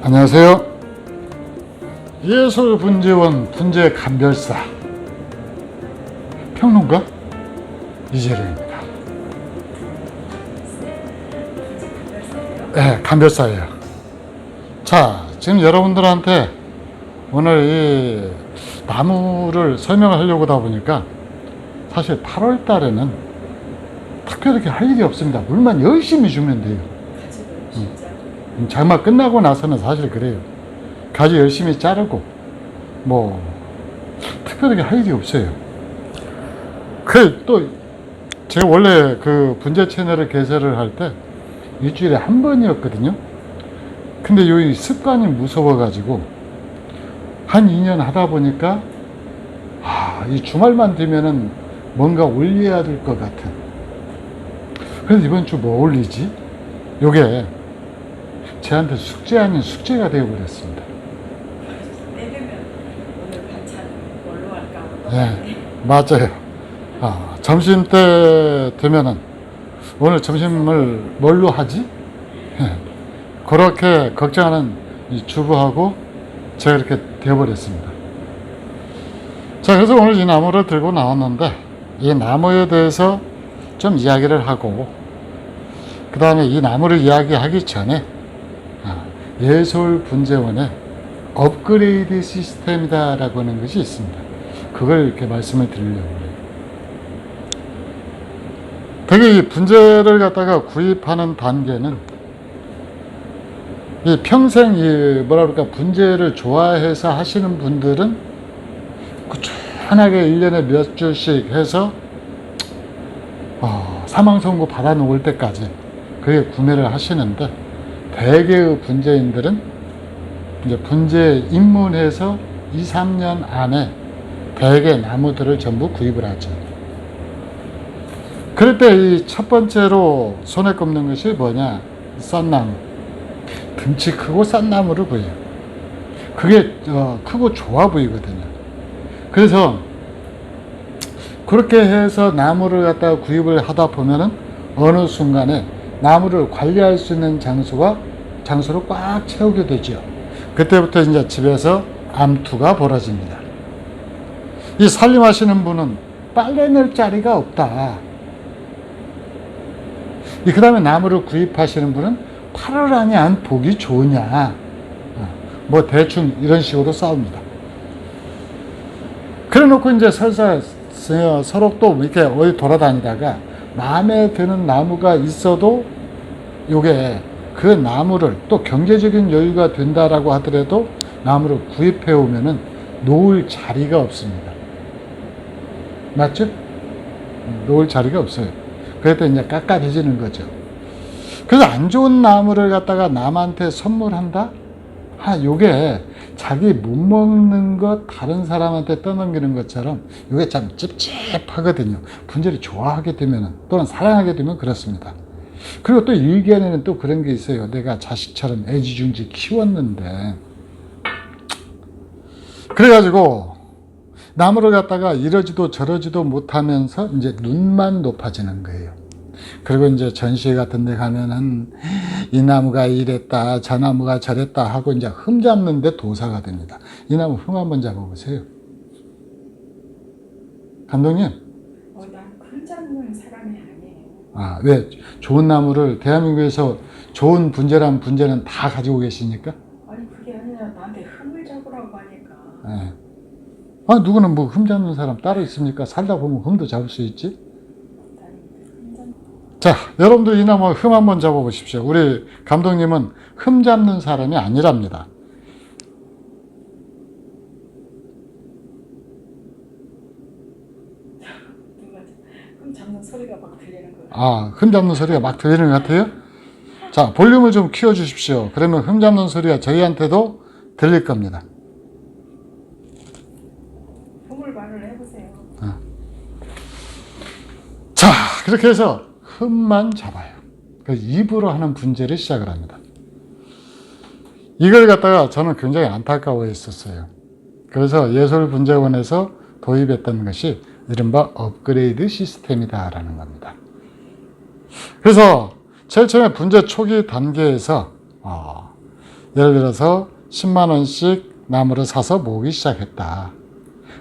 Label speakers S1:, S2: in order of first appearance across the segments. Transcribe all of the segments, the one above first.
S1: 안녕하세요. 예술분재원 분재감별사 평론가 이재룡입니다. 네, 감별사예요. 자, 지금 여러분들한테 오늘 이 나무를 설명을 하려고 하다 보니까 사실 8월 달에는 특별하게 할 일이 없습니다. 물만 열심히 주면 돼요. 장마 끝나고 나서는 사실 그래요. 가지 열심히 자르고 뭐 특별하게 할 일이 없어요. 또 제가 원래 그 분재 채널을 개설을 할 때 일주일에 한 번이었거든요. 근데 이 습관이 무서워 가지고 한 2년 하다 보니까 이 주말만 되면은 뭔가 올려야 될 것 같은. 그래서 이번 주 뭐 올리지? 요게 제한테 숙제 아닌 숙제가 되어버렸습니다.
S2: 오늘 반찬 뭘로 할까?
S1: 네, 맞아요. 점심 때 되면은 오늘 점심을 뭘로 하지? 그렇게 걱정하는 이 주부하고 제가 이렇게 되어버렸습니다. 자, 그래서 오늘 이 나무를 들고 나왔는데 이 나무에 대해서 좀 이야기를 하고 그 다음에 이 나무를 이야기하기 전에 예술분재원의 업그레이드 시스템이다 라고 하는 것이 있습니다. 그걸 이렇게 말씀을 드리려고 해요. 되게 이 분재를 갖다가 구입하는 단계는 이 평생 뭐라 그럴까 분재를 좋아해서 하시는 분들은 꾸준하게 1년에 몇 주씩 해서 사망 선고 받아 놓을 때까지 그게 구매를 하시는데, 대개의 분재인들은 이제 분재 입문해서 2, 3년 안에 대개 나무들을 전부 구입을 하죠. 그럴 때 이 첫 번째로 손에 꼽는 것이 뭐냐? 썬나무. 등치 크고 싼 나무를 구해요. 그게 크고 좋아 보이거든요. 그래서 그렇게 해서 나무를 갖다가 구입을 하다 보면은 어느 순간에 나무를 관리할 수 있는 장소로 꽉 채우게 되죠. 그때부터 이제 집에서 암투가 벌어집니다. 이 살림하시는 분은 빨래 낼 자리가 없다. 그 다음에 나무를 구입하시는 분은 8월 안에 안 보기 좋으냐. 뭐 대충 이런 식으로 싸웁니다. 그래 놓고 이제 서로 또 이렇게 어디 돌아다니다가 마음에 드는 나무가 있어도 요게 그 나무를 또 경제적인 여유가 된다라고 하더라도 나무를 구입해 오면은 놓을 자리가 없습니다. 맞죠? 놓을 자리가 없어요. 그래도 이제 깝깝해지는 거죠. 그래서 안 좋은 나무를 갖다가 남한테 선물한다? 요게 자기 못 먹는 것 다른 사람한테 떠넘기는 것처럼 요게 참 찝찝하거든요. 분재를 좋아하게 되면 또는 사랑하게 되면 그렇습니다. 그리고 또 일견에는 또 그런 게 있어요. 내가 자식처럼 애지중지 키웠는데 그래가지고 나무를 갖다가 이러지도 저러지도 못하면서 이제 눈만 높아지는 거예요. 그리고 이제 전시회 같은 데 가면은 이 나무가 이랬다 저 나무가 저랬다 하고 이제 흠 잡는데 도사가 됩니다. 이 나무 흠 한번 잡아보세요. 감독님.
S2: 난 흠 잡는 사람이 아니에요.
S1: 왜? 좋은 나무를 대한민국에서 좋은 분재란 분재는 다 가지고 계시니까?
S2: 아니 그게 아니라 나한테 흠을 잡으라고 하니까.
S1: 네. 누구는 뭐 흠 잡는 사람 따로 있습니까? 살다 보면 흠도 잡을 수 있지. 자, 여러분들 이 나무 흠 한번 잡아보십시오. 우리 감독님은 흠 잡는 사람이 아니랍니다.
S2: 흠 잡는 소리가 막 들리는 거예요.
S1: 흠 잡는 소리가 막 들리는 것 같아요? 자, 볼륨을 좀 키워주십시오. 그러면 흠 잡는 소리가 저희한테도 들릴 겁니다.
S2: 흠을 말을 해보세요.
S1: 자, 그렇게 해서 흠만 잡아요. 입으로 하는 분재를 시작을 합니다. 이걸 갖다가 저는 굉장히 안타까워 했었어요. 그래서 예술분재원에서 도입했던 것이 이른바 업그레이드 시스템이다라는 겁니다. 그래서 제일 처음에 분재 초기 단계에서 예를 들어서 10만 원씩 나무를 사서 모으기 시작했다.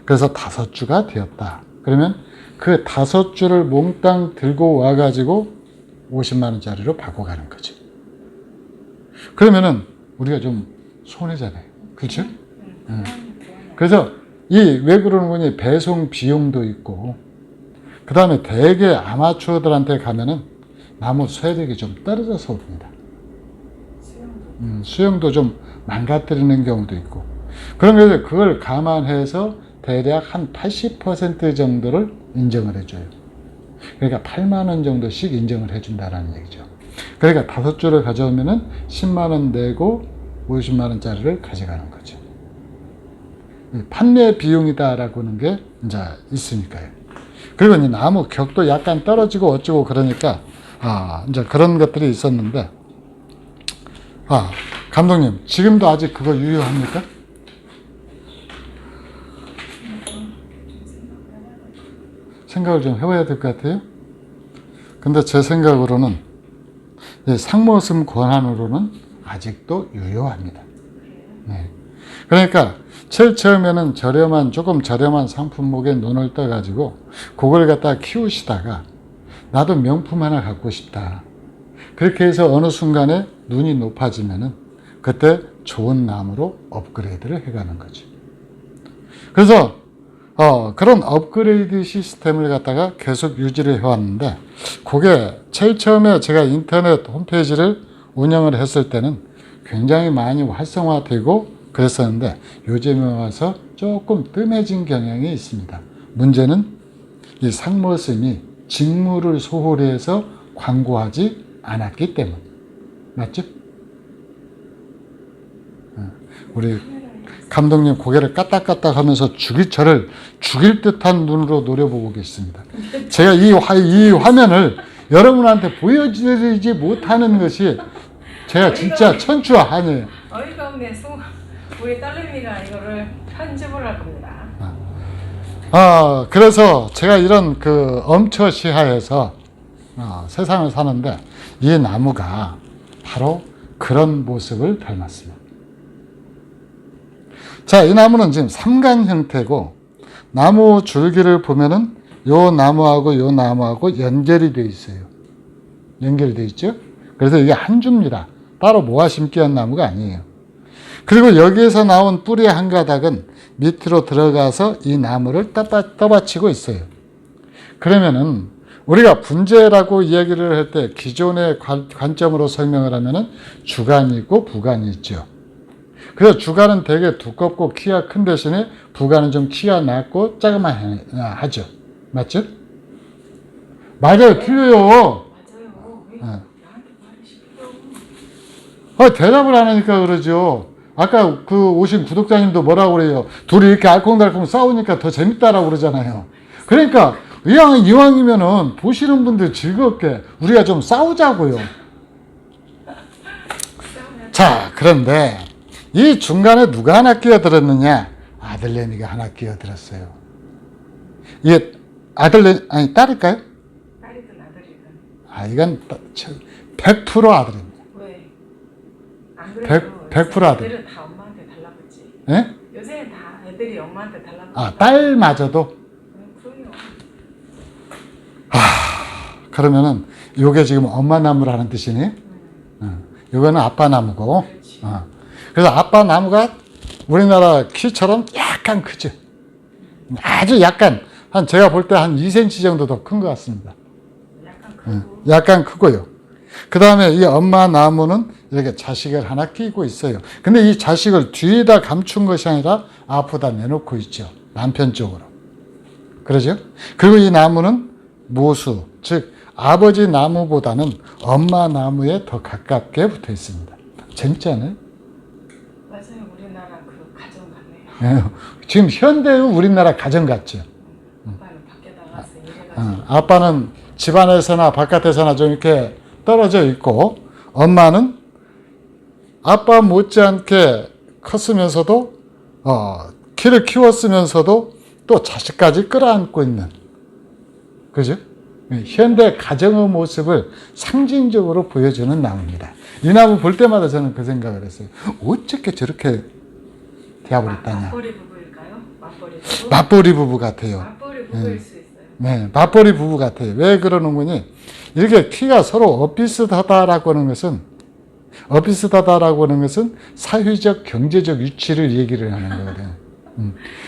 S1: 그래서 5주가 되었다. 그러면 그 5주를 몽땅 들고 와가지고 50만 원짜리로 바꿔가는 거지. 그러면은 우리가 좀 손해잖아요. 그렇죠? 그래서 왜 그러는 거니? 배송 비용도 있고, 그 다음에 대개 아마추어들한테 가면은 나무 수혜력이 좀 떨어져서 옵니다. 수영도 좀 망가뜨리는 경우도 있고. 그런 그걸 감안해서 대략 한 80% 정도를 인정을 해줘요. 그러니까 8만 원 정도씩 인정을 해준다라는 얘기죠. 그러니까 5주를 가져오면은 10만 원 내고 50만 원짜리를 가져가는 거죠. 판매 비용이다라고 하는 게 이제 있으니까요. 그리고 이제 나무 격도 약간 떨어지고 어쩌고 그러니까 이제 그런 것들이 있었는데, 감독님 지금도 아직 그거 유효합니까? 생각을 좀 해봐야 될 것 같아요. 근데 제 생각으로는 상모습 권한으로는 아직도 유효합니다. 네. 그러니까 제일 처음에는 조금 저렴한 상품목에 눈을 떠가지고 그걸 갖다 키우시다가 나도 명품 하나 갖고 싶다. 그렇게 해서 어느 순간에 눈이 높아지면은 그때 좋은 나무로 업그레이드를 해가는 거죠. 그래서 그런 업그레이드 시스템을 갖다가 계속 유지를 해왔는데, 그게 제일 처음에 제가 인터넷 홈페이지를 운영을 했을 때는 굉장히 많이 활성화되고 그랬었는데, 요즘에 와서 조금 뜸해진 경향이 있습니다. 문제는 이 상모심이 직무를 소홀히 해서 광고하지 않았기 때문. 맞죠? 우리 감독님 고개를 까딱까딱 하면서 저를 죽일 듯한 눈으로 노려보고 계십니다. 제가 이 화면을 여러분한테 보여드리지 못하는 것이 제가 진짜 천추한이에요.
S2: 어이가 없네. 우리 딸내미가 이거를 편집을 할 겁니다.
S1: 그래서 제가 이런 엄처시하에서 세상을 사는데, 이 나무가 바로 그런 모습을 닮았습니다. 자, 이 나무는 지금 삼간 형태고, 나무 줄기를 보면은 요 나무하고 요 나무하고 연결이 되어 있어요. 연결이 되어 있죠? 그래서 이게 한 주입니다. 따로 모아 심기 한 나무가 아니에요. 그리고 여기에서 나온 뿌리 한 가닥은 밑으로 들어가서 이 나무를 떠받치고 있어요. 그러면은 우리가 분재라고 이야기를 할 때 기존의 관점으로 설명을 하면은 주간이 있고 부간이 있죠. 그래서 주간은 되게 두껍고 키가 큰 대신에 부간은 좀 키가 낮고 자그마하죠. 맞죠? 맞아요. 틀려요.
S2: 맞아요. 왜 나한테 말을 시켜?
S1: 대답을 안 하니까 그러죠. 아까 오신 구독자님도 뭐라고 그래요? 둘이 이렇게 알콩달콩 싸우니까 더 재밌다라고 그러잖아요. 그러니까 이왕이면은 보시는 분들 즐겁게 우리가 좀 싸우자고요. 자, 그런데 이 중간에 누가 하나 끼어들었느냐? 아들내미가 하나 끼어들었어요. 이게 딸일까요?
S2: 딸이든 아들이든.
S1: 이건 100% 아들입니다.
S2: 왜? 안 그래도
S1: 100% 아들.
S2: 애들은 다 엄마한테 달라붙지.
S1: 예?
S2: 요새는 다 애들이 엄마한테 달라붙지.
S1: 딸마저도?
S2: 그럼요.
S1: 그러면은 요게 지금 엄마 나무라는 뜻이니? 요거는 아빠 나무고. 그래서 아빠 나무가 우리나라 키처럼 약간 크죠. 아주 약간, 제가 볼 때 한 2cm 정도 더 큰 것 같습니다.
S2: 약간 크고.
S1: 약간 크고요. 그 다음에 이 엄마 나무는 이렇게 자식을 하나 끼고 있어요. 근데 이 자식을 뒤에다 감춘 것이 아니라 앞에다 내놓고 있죠. 남편 쪽으로. 그러죠? 그리고 이 나무는 모수, 즉 아버지 나무보다는 엄마 나무에 더 가깝게 붙어 있습니다. 재밌지 않아요?
S2: 맞아요. 우리나라 가정 같네요.
S1: 지금 현대의 우리나라 가정 같죠.
S2: 아빠는 밖에 나가서 일해가지고.
S1: 아빠는 집안에서나 바깥에서나 좀 이렇게 떨어져 있고, 엄마는 아빠 못지않게 컸으면서도 키를 키웠으면서도 또 자식까지 끌어안고 있는, 그죠? 현대 가정의 모습을 상징적으로 보여주는 나무입니다. 이 나무 볼 때마다 저는 그 생각을 했어요. 어떻게 저렇게 되어버렸다냐.
S2: 맞벌이 부부일까요? 맞벌이 부부?
S1: 맞벌이 부부 같아요.
S2: 맞벌이 부부일 수 있어요.
S1: 네, 맞벌이 부부 같아요. 왜 그러는 거니? 이렇게 키가 서로 비슷하다라고 하는 것은 사회적, 경제적 위치를 얘기를 하는 거거든요.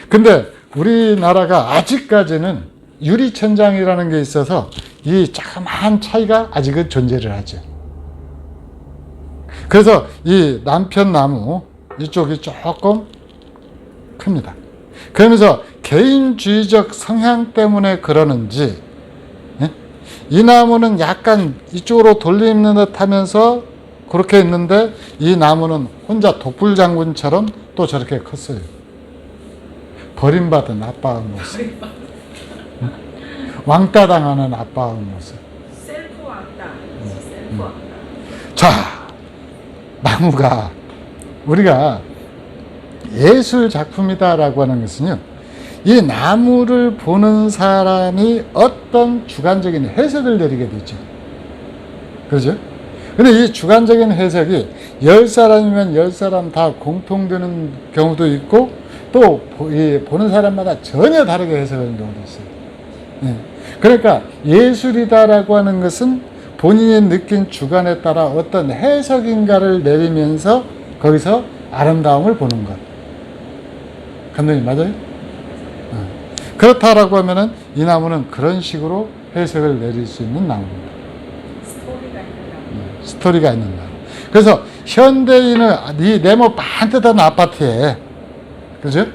S1: 근데 우리나라가 아직까지는 유리천장이라는 게 있어서 이 자그마한 차이가 아직은 존재를 하죠. 그래서 이 남편 나무 이쪽이 조금 큽니다. 그러면서 개인주의적 성향 때문에 그러는지 이 나무는 약간 이쪽으로 돌리는 듯 하면서 그렇게 있는데 이 나무는 혼자 독불장군처럼 또 저렇게 컸어요. 버림받은 아빠의 모습. 왕따 당하는 아빠의 모습.
S2: 셀프 왕따. 셀프 왕따.
S1: 자, 나무가 우리가 예술 작품이다라고 하는 것은요, 이 나무를 보는 사람이 어떤 주관적인 해석을 내리게 되죠. 그렇죠? 근데 이 주관적인 해석이 10사람이면 10사람 다 공통되는 경우도 있고, 또 보는 사람마다 전혀 다르게 해석하는 경우도 있어요. 네. 그러니까 예술이다라고 하는 것은 본인이 느낀 주관에 따라 어떤 해석인가를 내리면서 거기서 아름다움을 보는 것. 감독님 맞아요? 그렇다라고 하면은 이 나무는 그런 식으로 해석을 내릴 수 있는 나무입니다. 스토리가 있는 나무. 그래서 현대인은 이 네모 반듯한 아파트에, 그죠?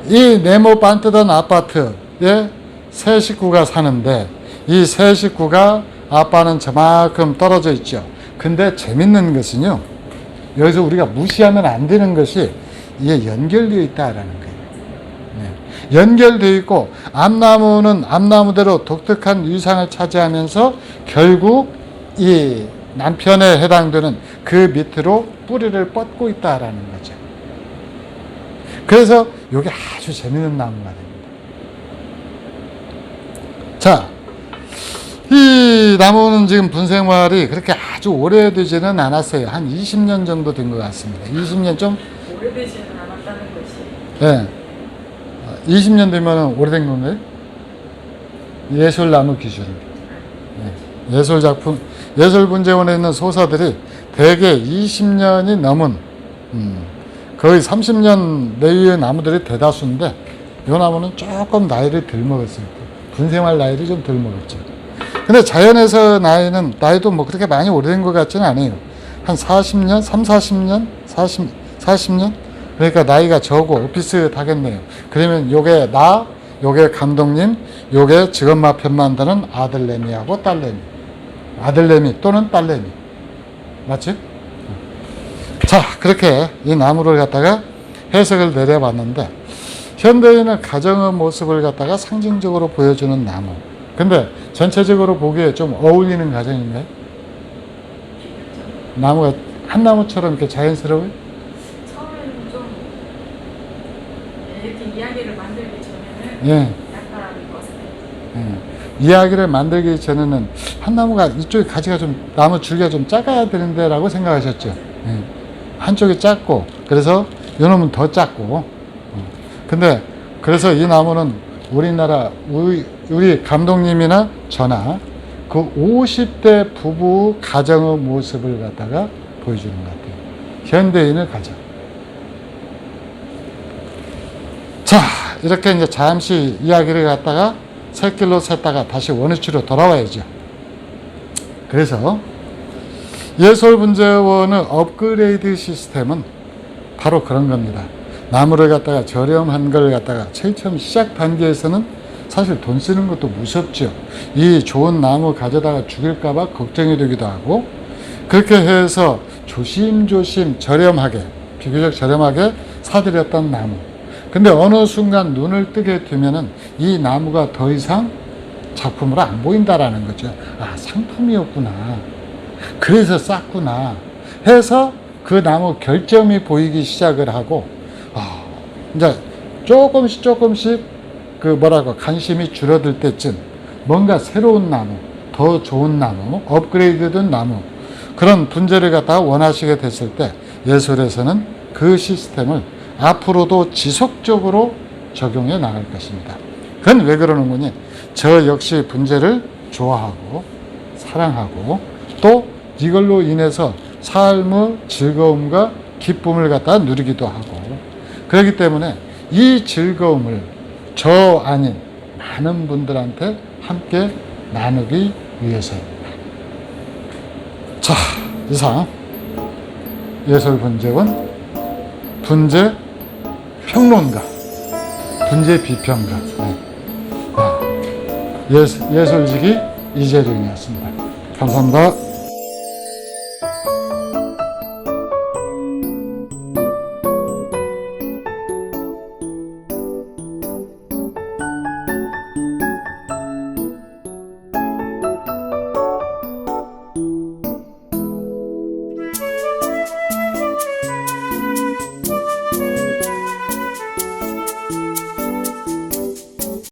S1: 이 네모 반듯한 아파트에 세 식구가 사는데 이 세 식구가 아빠는 저만큼 떨어져 있죠. 근데 재밌는 것은요, 여기서 우리가 무시하면 안 되는 것이 이게 연결되어 있다라는 거예요. 네. 연결되어 있고 암나무는 암나무대로 독특한 위상을 차지하면서 결국 이 남편에 해당되는 그 밑으로 뿌리를 뻗고 있다라는 거죠. 그래서 이게 아주 재밌는 나무가 됩니다. 자, 이 나무는 지금 분생활이 그렇게 아주 오래되지는 않았어요. 한 20년 정도 된 것 같습니다. 20년 좀
S2: 오래되지는 않았다는 것이.
S1: 네. 20년 되면 오래된 건가요? 예술나무 기술은. 네. 예술작품, 예술분재원에 있는 소사들이 대개 20년이 넘은, 거의 30년 내외의 나무들이 대다수인데, 이 나무는 조금 나이를 덜 먹었어요. 분생활 나이를 좀 덜 먹었죠. 근데 자연에서 나이도 뭐 그렇게 많이 오래된 것 같지는 않아요. 한 40년, 3, 40년, 40년? 그러니까 나이가 적고 비슷하겠네요. 그러면 요게 요게 감독님, 요게 직업마 편 만드는 아들내미하고 딸내미. 아들내미 또는 딸내미. 맞지? 자, 그렇게 이 나무를 갖다가 해석을 내려봤는데, 현대인은 가정의 모습을 갖다가 상징적으로 보여주는 나무. 근데 전체적으로 보기에 좀 어울리는 가정인가요? 나무가 한 나무처럼 이렇게 자연스러워요?
S2: 처음에는 좀 이렇게 이야기를 만들기 전에는
S1: 예.
S2: 약간 껐어요.
S1: 예. 이야기를 만들기 전에는 한 나무가 이쪽에 가지가 좀 나무 줄기가 좀 작아야 되는데 라고 생각하셨죠. 예. 한쪽이 작고 그래서 요놈은 더 작고 근데 그래서 이 나무는 우리나라 우리 감독님이나 저나 그 50대 부부 가정의 모습을 갖다가 보여주는 것 같아요. 현대인의 가정. 자, 이렇게 이제 잠시 이야기를 갖다가 샛길로 샜다가 다시 원위치로 돌아와야죠. 그래서 예술분재원의 업그레이드 시스템은 바로 그런 겁니다. 나무를 갖다가 저렴한 걸 갖다가 제일 처음 시작 단계에서는 사실 돈 쓰는 것도 무섭죠. 이 좋은 나무 가져다가 죽일까봐 걱정이 되기도 하고 그렇게 해서 조심조심 저렴하게 비교적 저렴하게 사들였던 나무. 근데 어느 순간 눈을 뜨게 되면은 이 나무가 더 이상 작품으로 안 보인다라는 거죠. 아, 상품이었구나. 그래서 쌌구나. 해서 그 나무 결점이 보이기 시작을 하고 이제 조금씩 그 관심이 줄어들 때쯤 뭔가 새로운 나무, 더 좋은 나무, 업그레이드된 나무, 그런 분재를 갖다가 원하시게 됐을 때 예술에서는 그 시스템을 앞으로도 지속적으로 적용해 나갈 것입니다. 그건 왜 그러는 거니? 저 역시 분재를 좋아하고 사랑하고 또 이걸로 인해서 삶의 즐거움과 기쁨을 갖다 누리기도 하고, 그렇기 때문에 이 즐거움을 저 아닌 많은 분들한테 함께 나누기 위해서입니다. 자, 이상 예술분재원 분재 평론가, 분재 비평가, 예술지기 이재룡이었습니다. 감사합니다.